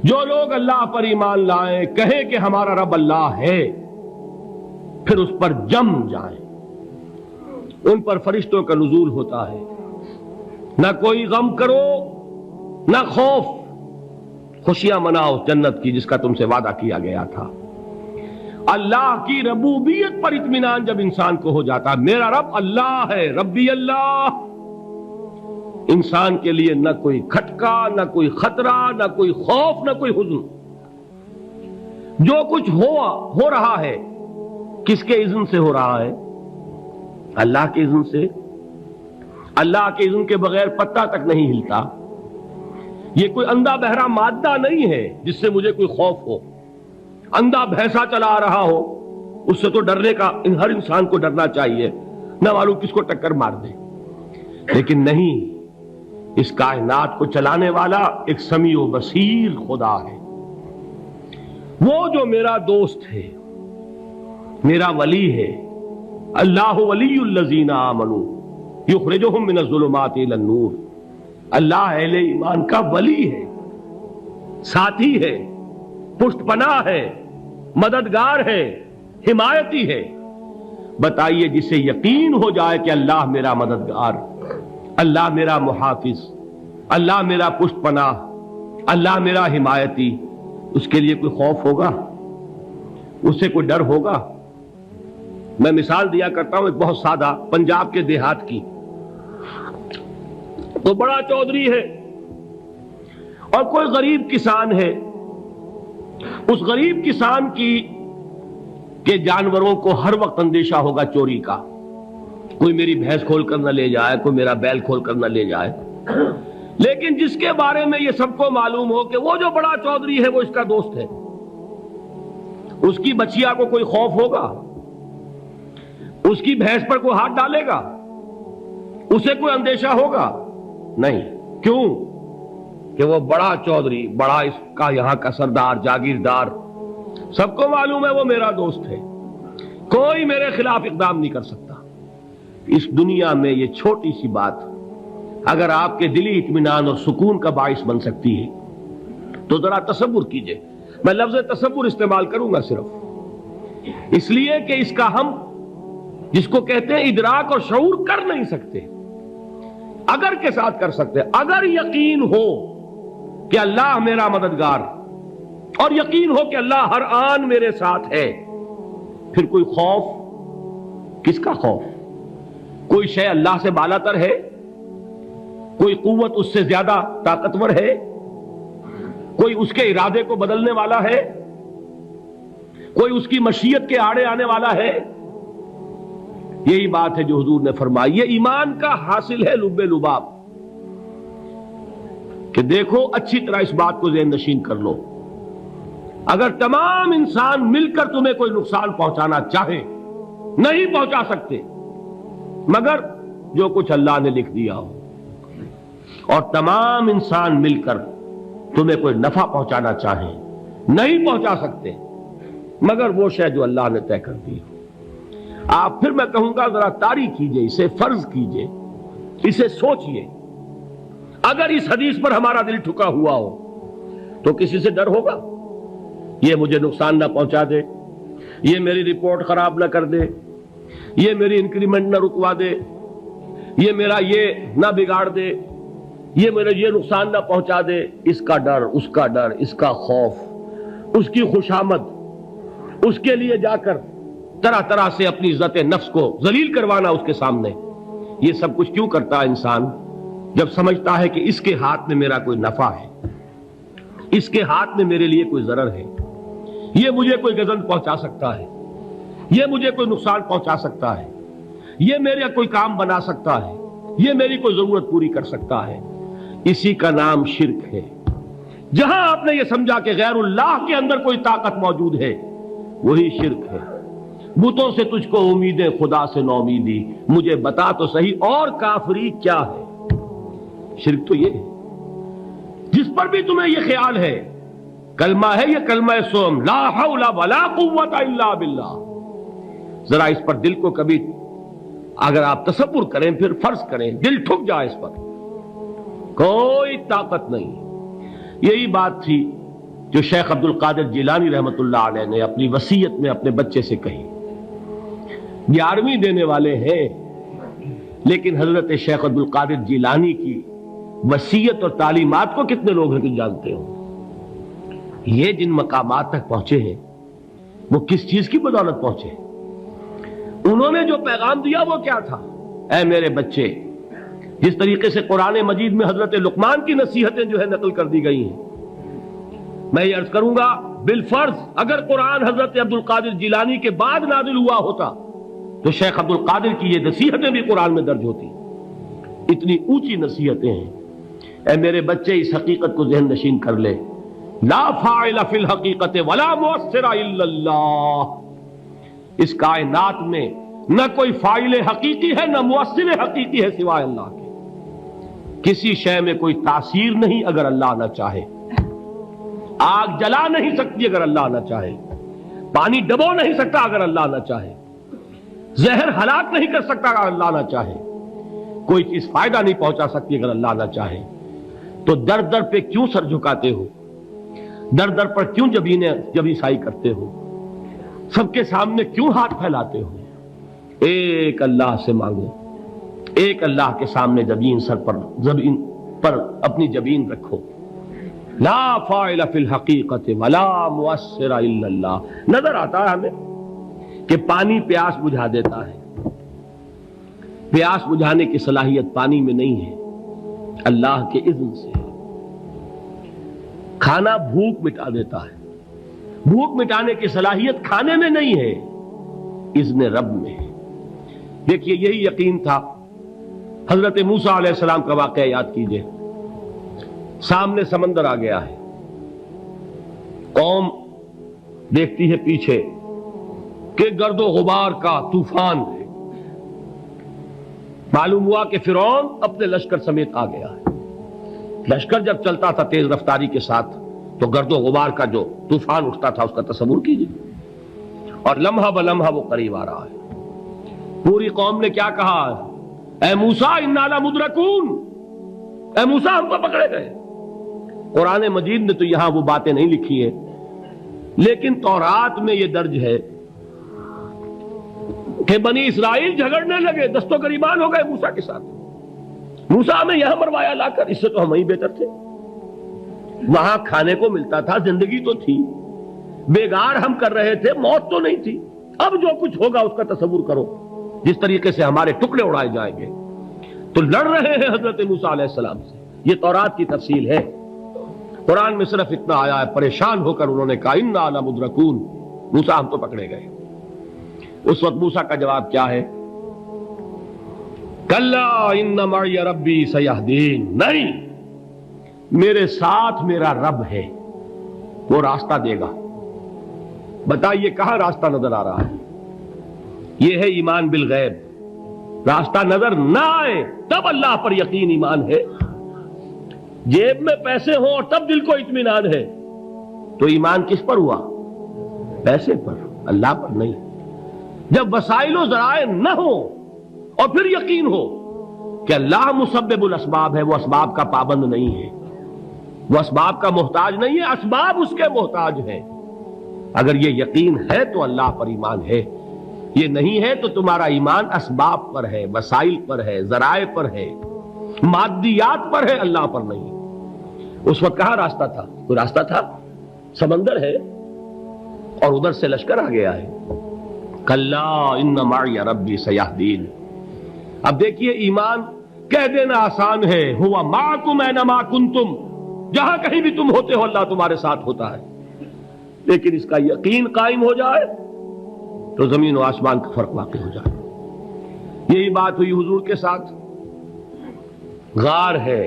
جو لوگ اللہ پر ایمان لائیں، کہیں کہ ہمارا رب اللہ ہے، پھر اس پر جم جائیں، ان پر فرشتوں کا نزول ہوتا ہے، نہ کوئی غم کرو نہ خوف، خوشیاں مناؤ جنت کی جس کا تم سے وعدہ کیا گیا تھا۔ اللہ کی ربوبیت پر اطمینان جب انسان کو ہو جاتا، میرا رب اللہ ہے، ربی اللہ، انسان کے لیے نہ کوئی کھٹکا، نہ کوئی خطرہ، نہ کوئی خوف، نہ کوئی حزن۔ جو کچھ ہو رہا ہے کس کے اذن سے ہو رہا ہے؟ اللہ کے اذن سے۔ اللہ کے اذن کے بغیر پتہ تک نہیں ہلتا۔ یہ کوئی اندھا بہرا مادہ نہیں ہے جس سے مجھے کوئی خوف ہو۔ اندھا بھینسا چلا آ رہا ہو اس سے تو ڈرنے کا ہر انسان کو ڈرنا چاہیے، نہ معلوم کس کو ٹکر مار دے، لیکن نہیں، اس کائنات کو چلانے والا ایک سمیع و بصیر خدا ہے۔ وہ جو میرا دوست ہے، میرا ولی ہے، اللہ ولی الذین آمنوا یخرجہم من الظلمات الی النور، اللہ اہل ایمان کا ولی ہے، ساتھی ہے، پشت پناہ ہے، مددگار ہے، حمایتی ہے۔ بتائیے جسے یقین ہو جائے کہ اللہ میرا مددگار، اللہ میرا محافظ، اللہ میرا پشت پناہ، اللہ میرا حمایتی، اس کے لیے کوئی خوف ہوگا؟ اس سے کوئی ڈر ہوگا؟ میں مثال دیا کرتا ہوں ایک بہت سادہ، پنجاب کے دیہات کی۔ تو بڑا چودھری ہے اور کوئی غریب کسان ہے، اس غریب کسان کے جانوروں کو ہر وقت اندیشہ ہوگا چوری کا، کوئی میری بھینس کھول کر نہ لے جائے، کوئی میرا بیل کھول کر نہ لے جائے۔ لیکن جس کے بارے میں یہ سب کو معلوم ہو کہ وہ جو بڑا چودھری ہے وہ اس کا دوست ہے، اس کی بچیا کو کوئی خوف ہوگا؟ اس کی بھینس پر کوئی ہاتھ ڈالے گا؟ اسے کوئی اندیشہ ہوگا؟ نہیں۔ کیوں؟ کہ وہ بڑا چودھری، بڑا اس کا یہاں کا سردار، جاگیردار، سب کو معلوم ہے وہ میرا دوست ہے، کوئی میرے خلاف اقدام نہیں کر سکتا۔ اس دنیا میں یہ چھوٹی سی بات اگر آپ کے دلی اطمینان اور سکون کا باعث بن سکتی ہے تو ذرا تصور کیجئے۔ میں لفظ تصور استعمال کروں گا صرف اس لیے کہ اس کا ہم جس کو کہتے ہیں ادراک اور شعور کر نہیں سکتے، اگر کے ساتھ کر سکتے۔ اگر یقین ہو کہ اللہ میرا مددگار اور یقین ہو کہ اللہ ہر آن میرے ساتھ ہے، پھر کوئی خوف، کس کا خوف؟ کوئی شے اللہ سے بالاتر ہے؟ کوئی قوت اس سے زیادہ طاقتور ہے؟ کوئی اس کے ارادے کو بدلنے والا ہے؟ کوئی اس کی مشیت کے آڑے آنے والا ہے؟ یہی بات ہے جو حضور نے فرمائی، یہ ایمان کا حاصل ہے لب لباب، کہ دیکھو اچھی طرح اس بات کو ذہن نشین کر لو، اگر تمام انسان مل کر تمہیں کوئی نقصان پہنچانا چاہے نہیں پہنچا سکتے، مگر جو کچھ اللہ نے لکھ دیا ہو، اور تمام انسان مل کر تمہیں کوئی نفع پہنچانا چاہیں نہیں پہنچا سکتے، مگر وہ شے جو اللہ نے طے کر دی ہو۔ آپ پھر میں کہوں گا ذرا طاری کیجئے، اسے فرض کیجئے، اسے سوچئے، اگر اس حدیث پر ہمارا دل ٹھکا ہوا ہو تو کسی سے ڈر ہوگا؟ یہ مجھے نقصان نہ پہنچا دے، یہ میری رپورٹ خراب نہ کر دے، یہ میری انکریمنٹ نہ رکوا دے، یہ میرا یہ نہ بگاڑ دے، یہ میرا یہ نقصان نہ پہنچا دے، اس کا ڈر، اس کا ڈر، اس کا خوف، اس کی خوشامد، اس کے لیے جا کر طرح طرح سے اپنی عزت نفس کو ذلیل کروانا اس کے سامنے۔ یہ سب کچھ کیوں کرتا ہے انسان؟ جب سمجھتا ہے کہ اس کے ہاتھ میں میرا کوئی نفع ہے، اس کے ہاتھ میں میرے لیے کوئی ضرر ہے، یہ مجھے کوئی گزند پہنچا سکتا ہے، یہ مجھے کوئی نقصان پہنچا سکتا ہے، یہ میرا کوئی کام بنا سکتا ہے، یہ میری کوئی ضرورت پوری کر سکتا ہے، اسی کا نام شرک ہے۔ جہاں آپ نے یہ سمجھا کہ غیر اللہ کے اندر کوئی طاقت موجود ہے، وہی شرک ہے۔ بتوں سے تجھ کو امیدیں، خدا سے نو امیدی، مجھے بتا تو صحیح اور کافری کیا ہے؟ شرک تو یہ ہے۔ جس پر بھی تمہیں یہ خیال ہے، کلمہ ہے یہ کلمہ سوم، لا حول ولا قوت الا باللہ، ذرا اس پر دل کو کبھی اگر آپ تصور کریں، پھر فرض کریں، دل ٹھک جائے اس پر، کوئی طاقت نہیں۔ یہی بات تھی جو شیخ عبد القادر جیلانی رحمۃ اللہ علیہ نے اپنی وصیت میں اپنے بچے سے کہی. 11ویں دینے والے ہیں، لیکن حضرت شیخ عبد القادر جیلانی کی وصیت اور تعلیمات کو کتنے لوگ ہیں کہ جانتے ہوں؟ یہ جن مقامات تک پہنچے ہیں وہ کس چیز کی بدولت پہنچے؟ انہوں نے جو پیغام دیا وہ کیا تھا؟ اے میرے بچے، جس طریقے سے قرآن مجید میں حضرت لقمان کی نصیحتیں جو ہے نقل کر دی گئی ہیں، میں یہ عرض کروں گا بالفرض اگر قرآن حضرت عبد القادر جیلانی کے بعد نازل ہوا ہوتا تو شیخ عبد القادر کی یہ نصیحتیں بھی قرآن میں درج ہوتی. اتنی اونچی نصیحتیں ہیں. اے میرے بچے، اس حقیقت کو ذہن نشین کر لے، لا فاعل فی الحقیقت ولا مؤثر الا اللہ. اس کائنات میں نہ کوئی فاعل حقیقی ہے نہ مؤثر حقیقی ہے سوائے اللہ کے. کسی شے میں کوئی تاثیر نہیں اگر اللہ نہ چاہے. آگ جلا نہیں سکتی اگر اللہ نہ چاہے. پانی ڈبو نہیں سکتا اگر اللہ نہ چاہے. زہر ہلاک نہیں کر سکتا اگر اللہ نہ چاہے. کوئی چیز فائدہ نہیں پہنچا سکتی اگر اللہ نہ چاہے. تو در در پہ کیوں سر جھکاتے ہو؟ در در پر کیوں جبیں سائی کرتے ہو؟ سب کے سامنے کیوں ہاتھ پھیلاتے ہو؟ ایک اللہ سے مانگو. ایک اللہ کے سامنے زمین پر اپنی جبین رکھو. لا فاعل فی الحقیقت ولا مؤثر الا اللہ. نظر آتا ہے ہمیں کہ پانی پیاس بجھا دیتا ہے. پیاس بجھانے کی صلاحیت پانی میں نہیں ہے، اللہ کے اذن سے. کھانا بھوک مٹا دیتا ہے. بھوک مٹانے کی صلاحیت کھانے میں نہیں ہے، اذن رب میں ہے. دیکھیے یہی یقین تھا. حضرت موسیٰ علیہ السلام کا واقعہ یاد کیجئے. سامنے سمندر آ گیا ہے، قوم دیکھتی ہے پیچھے کہ گرد و غبار کا طوفان ہے. معلوم ہوا کہ فرعون اپنے لشکر سمیت آ گیا ہے. لشکر جب چلتا تھا تیز رفتاری کے ساتھ تو گرد و غبار کا جو طوفان اٹھتا تھا اس کا تصور کیجیے. اور لمحہ بلمحہ وہ قریب آ رہا ہے. پوری قوم نے کیا کہا؟ اے موسیٰ انا لمدرکون. اے موسیٰ ہم کو پکڑے گئے. قرآن مجید نے تو یہاں وہ باتیں نہیں لکھی ہیں، لیکن تورات میں یہ درج ہے کہ بنی اسرائیل جھگڑنے لگے، دست و گریبان ہو گئے موسیٰ کے ساتھ. موسیٰ ہمیں یہاں مروایا لا کر، اس سے تو ہم ہی بہتر تھے. وہاں کھانے کو ملتا تھا، زندگی تو تھی، بیگار ہم کر رہے تھے، موت تو نہیں تھی. اب جو کچھ ہوگا اس کا تصور کرو، جس طریقے سے ہمارے ٹکڑے اڑائے جائیں گے. تو لڑ رہے ہیں حضرت موسیٰ علیہ السلام سے. یہ تورات کی تفصیل ہے. قرآن میں صرف اتنا آیا ہے، پریشان ہو کر انہوں نے کہا انا لمدرکون. موسیٰ ہم تو پکڑے گئے. اس وقت موسیٰ کا جواب کیا ہے؟ کلا ان معی ربی سیہدین. نہیں، میرے ساتھ میرا رب ہے، وہ راستہ دے گا. بتائیے کہاں راستہ نظر آ رہا ہے؟ یہ ہے ایمان بالغیب. راستہ نظر نہ آئے تب اللہ پر یقین ایمان ہے. جیب میں پیسے ہوں اور تب دل کو اطمینان ہے تو ایمان کس پر ہوا؟ پیسے پر، اللہ پر نہیں. جب وسائل و ذرائع نہ ہو اور پھر یقین ہو کہ اللہ مسبب الاسباب ہے، وہ اسباب کا پابند نہیں ہے، وہ اسباب کا محتاج نہیں ہے، اسباب اس کے محتاج ہیں. اگر یہ یقین ہے تو اللہ پر ایمان ہے. یہ نہیں ہے تو تمہارا ایمان اسباب پر ہے، وسائل پر ہے، ذرائع پر ہے، مادیات پر ہے، اللہ پر نہیں. اس وقت کہاں راستہ تھا؟ کوئی راستہ تھا؟ سمندر ہے اور ادھر سے لشکر آ گیا ہے. کلا ان معی ربی سیہدین. اب دیکھیے ایمان کہہ دینا آسان ہے، ہوا معکم اینما کنتم. جہاں کہیں بھی تم ہوتے ہو اللہ تمہارے ساتھ ہوتا ہے. لیکن اس کا یقین قائم ہو جائے تو زمین و آسمان کا فرق واقع ہو جائے. یہی بات ہوئی حضور کے ساتھ. غار ہے،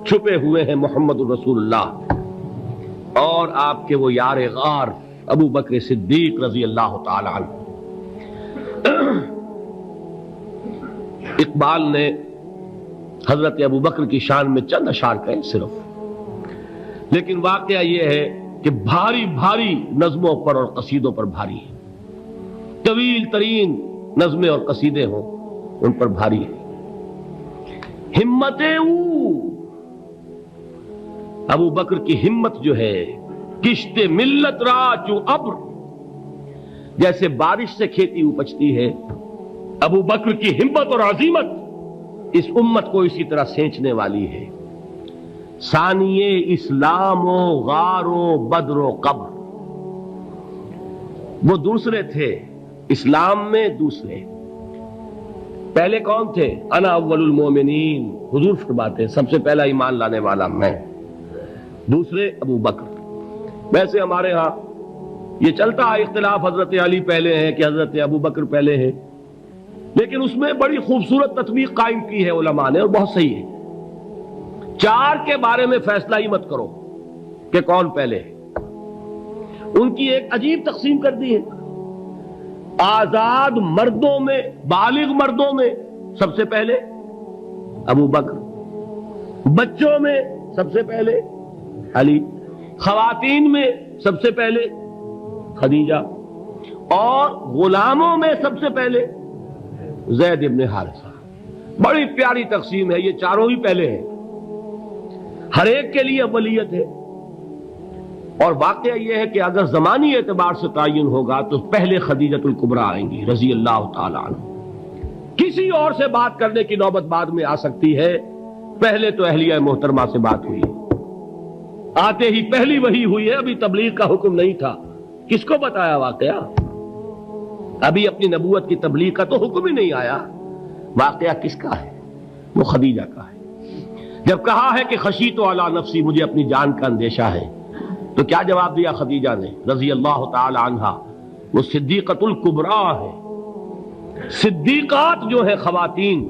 چھپے ہوئے ہیں محمد الرسول اللہ اور آپ کے وہ یار غار ابو بکر صدیق رضی اللہ تعالی عنہ. اقبال نے حضرت ابو بکر کی شان میں چند اشعار کہے صرف، لیکن واقعہ یہ ہے کہ بھاری بھاری نظموں پر اور قصیدوں پر بھاری ہے. طویل ترین نظمیں اور قصیدے ہوں ان پر بھاری ہے. ہمت ابو بکر کی ہمت جو ہے کشت ملت را چو ابر، جیسے بارش سے کھیتی اپجتی ہے، ابو بکر کی ہمت اور عزیمت اس امت کو اسی طرح سینچنے والی ہے۔ ثانیے اسلام و غار و بدر و قبر، وہ دوسرے تھے اسلام میں، دوسرے پہلے کون تھے؟ انا اول المومنین، حضور فرماتے ہیں سب سے پہلا ایمان لانے والا میں، دوسرے ابو بکر۔ ویسے ہمارے ہاں یہ چلتا ہے اختلاف، حضرت علی پہلے ہیں کہ حضرت ابو بکر پہلے ہیں، لیکن اس میں بڑی خوبصورت تطبیق قائم کی ہے علماء نے، اور بہت صحیح ہے۔ چار کے بارے میں فیصلہ ہی مت کرو کہ کون پہلے ہے، ان کی ایک عجیب تقسیم کر دی ہے۔ آزاد مردوں میں، بالغ مردوں میں سب سے پہلے ابو بکر، بچوں میں سب سے پہلے علی، خواتین میں سب سے پہلے خدیجہ، اور غلاموں میں سب سے پہلے زید ابن حارثہ۔ بڑی پیاری تقسیم ہے، یہ چاروں ہی پہلے ہیں، ہر ایک کے لیے اولیت ہے۔ اور واقعہ یہ ہے کہ اگر زمانی اعتبار سے تعین ہوگا تو پہلے خدیجۃ الکبریٰ آئیں گی رضی اللہ تعالی عنہ، کسی اور سے بات کرنے کی نوبت بعد میں آ سکتی ہے، پہلے تو اہلیہ محترمہ سے بات ہوئی، آتے ہی پہلی وحی ہوئی ہے، ابھی تبلیغ کا حکم نہیں تھا، کس کو بتایا واقعہ؟ ابھی اپنی نبوت کی تبلیغ کا تو حکم ہی نہیں آیا، واقعہ کس کا ہے؟ وہ خدیجہ کا ہے۔ جب کہا ہے کہ خشیت علی نفسی، مجھے اپنی جان کا اندیشہ ہے، تو کیا جواب دیا خدیجہ نے رضی اللہ تعالی عنہا؟ وہ صدیقۃ الکبریٰ ہے، صدیقات جو ہے خواتین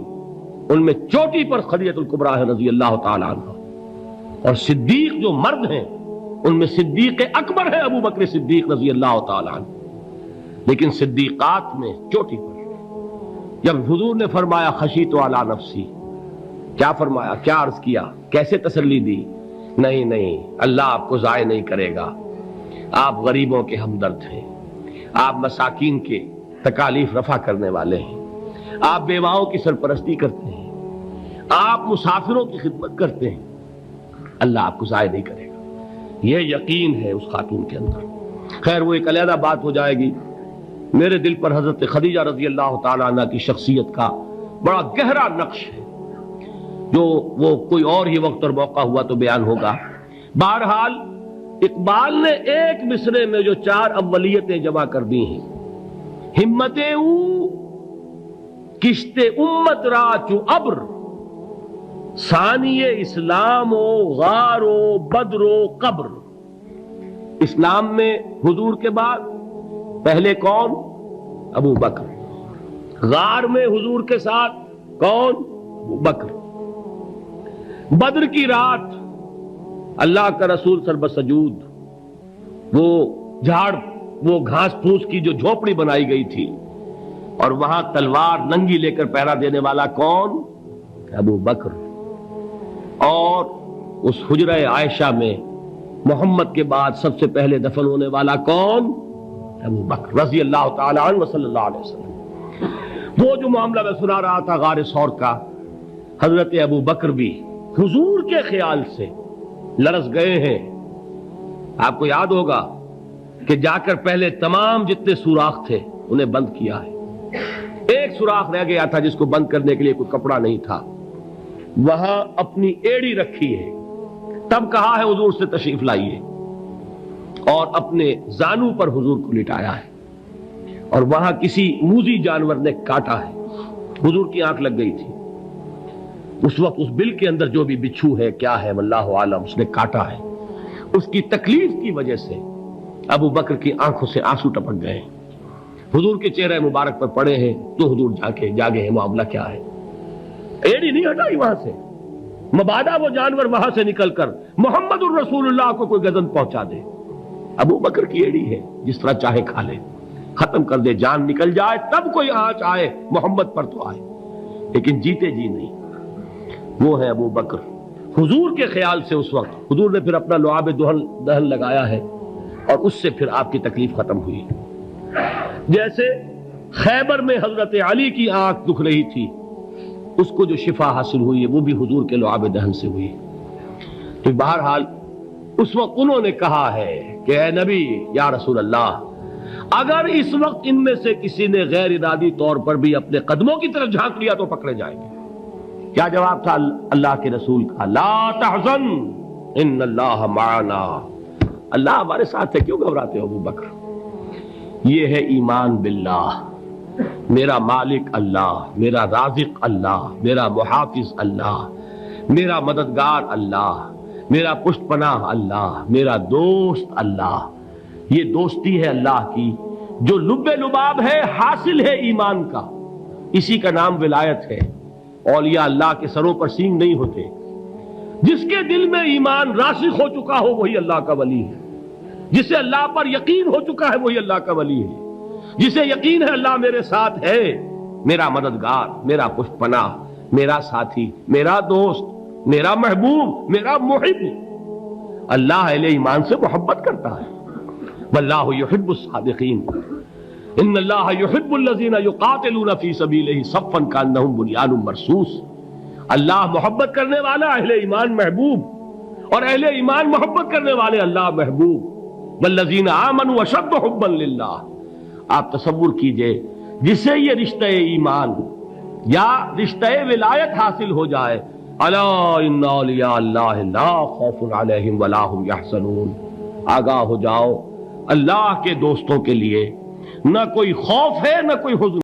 ان میں چوٹی پر خدیجۃ الکبریٰ ہے رضی اللہ تعالی عنہا، اور صدیق جو مرد ہیں ان میں صدیق اکبر ہے ابو بکر صدیق رضی اللہ تعالی عنہ، لیکن صدیقات میں چوٹی پر۔ جب حضور نے فرمایا خشیت علی نفسی، کیا فرمایا، کیا عرض کیا، کیسے تسلی دی؟ نہیں نہیں، اللہ آپ کو ضائع نہیں کرے گا، آپ غریبوں کے ہمدرد ہیں، آپ مساکین کے تکالیف رفع کرنے والے ہیں، آپ بیواؤں کی سرپرستی کرتے ہیں، آپ مسافروں کی خدمت کرتے ہیں، اللہ آپ کو ضائع نہیں کرے گا۔ یہ یقین ہے اس خاتون کے اندر۔ خیر وہ ایک علیحدہ بات ہو جائے گی۔ میرے دل پر حضرت خدیجہ رضی اللہ تعالی عنہ کی شخصیت کا بڑا گہرا نقش ہے، جو وہ کوئی اور ہی وقت اور موقع ہوا تو بیان ہوگا۔ بہرحال اقبال نے ایک مصرے میں جو چار اولیتیں جمع کر دی ہیں، ہمتیں او کشت امت را چو ابر، ثانی اسلام و غار و بدر و قبر۔ اسلام میں حضور کے بعد پہلے کون؟ ابو بکر۔ غار میں حضور کے ساتھ کون؟ ابو بکر۔ بدر کی رات اللہ کا رسول سربسجود، وہ جھاڑ، وہ گھاس پھوس کی جو جھوپڑی بنائی گئی تھی، اور وہاں تلوار ننگی لے کر پہرا دینے والا کون؟ ابو بکر۔ اور اس حجرہ عائشہ میں محمد کے بعد سب سے پہلے دفن ہونے والا کون؟ ابو بکر رضی اللہ تعالی عنہ وصلی اللہ علیہ وسلم۔ وہ جو معاملہ میں سنا رہا تھا غار ثور کا، حضرت ابو بکر بھی حضور کے خیال سے لرز گئے ہیں۔ آپ کو یاد ہوگا کہ جا کر پہلے تمام جتنے سوراخ تھے انہیں بند کیا ہے، ایک سوراخ رہ گیا تھا جس کو بند کرنے کے لیے کوئی کپڑا نہیں تھا، وہاں اپنی ایڑی رکھی ہے، تب کہا ہے حضور سے تشریف لائیے، اور اپنے زانو پر حضور کو لٹایا ہے، اور وہاں کسی موذی جانور نے کاٹا ہے، حضور کی آنکھ لگ گئی تھی، اس وقت اس بل کے اندر جو بھی بچھو ہے کیا ہے واللہ عالم، اس نے کاٹا ہے، اس کی تکلیف کی وجہ سے ابو بکر کی آنکھوں سے آنسو ٹپک گئے، حضور کے چہرے مبارک پر پڑے ہیں، تو حضور جاگے ہیں، معاملہ کیا ہے؟ ایڑی نہیں ہٹائی وہاں سے، مبادا وہ جانور وہاں سے نکل کر محمد الرسول اللہ کو کوئی گزن پہنچا دے، ابو بکر کی ایڑی ہے، جس طرح چاہے کھا لے، ختم کر دے، جان نکل جائے تب کوئی آنچ آئے محمد پر تو آئے، لیکن جیتے جی نہیں۔ وہ ہے ابو بکر حضور کے خیال سے۔ اس وقت حضور نے پھر اپنا لعاب دہن لگایا ہے، اور اس سے پھر آپ کی تکلیف ختم ہوئی۔ جیسے خیبر میں حضرت علی کی آنکھ دکھ رہی تھی، اس کو جو شفا حاصل ہوئی ہے وہ بھی حضور کے لعاب دہن سے ہوئی۔ تو بہرحال اس وقت انہوں نے کہا ہے کہ اے نبی یا رسول اللہ، اگر اس وقت ان میں سے کسی نے غیر ارادی طور پر بھی اپنے قدموں کی طرف جھانک لیا تو پکڑے جائیں گے۔ کیا جواب تھا اللہ کے رسول کا؟ لا تحزن ان اللہ معنا، اللہ ہمارے ساتھ ہے، کیوں گھبراتے ہو ابو بکر؟ یہ ہے ایمان باللہ، میرا مالک اللہ، میرا رازق اللہ، میرا محافظ اللہ، میرا مددگار اللہ، میرا پشت پناہ اللہ، میرا دوست اللہ۔ یہ دوستی ہے اللہ کی جو لب لباب ہے، حاصل ہے ایمان کا، اسی کا نام ولایت ہے۔ اولیاء اللہ کے سروں پر سینگ نہیں ہوتے، جس کے دل میں ایمان راسخ ہو چکا ہو وہی اللہ کا ولی ہے، جسے اللہ پر یقین ہو چکا ہے وہی اللہ کا ولی ہے، جسے یقین ہے اللہ میرے ساتھ ہے، میرا مددگار، میرا پشت پناہ، میرا ساتھی، میرا دوست، میرا محبوب، میرا محب۔ اللہ اہل ایمان سے محبت کرتا ہے۔ واللہ یحب الصادقین، ان اللہ یحب الذین یقاتلون فی سبیلہ صفا کانہم بنیان مرصوص۔ اللہ محبت کرنے والا، اہل ایمان محبوب، اور اہل ایمان محبت کرنے والے اللہ محبوب۔ والذین آمنوا اشد حبا للہ۔ آپ تصور کیجئے جسے یہ رشتہ ایمان یا رشتہ ولایت حاصل ہو جائے، الا ان اولیاء اللہ لا خوف علیہم ولا هم یحزنون، آگاہ ہو جاؤ، اللہ کے دوستوں کے لیے نہ کوئی خوف ہے نہ کوئی حزن۔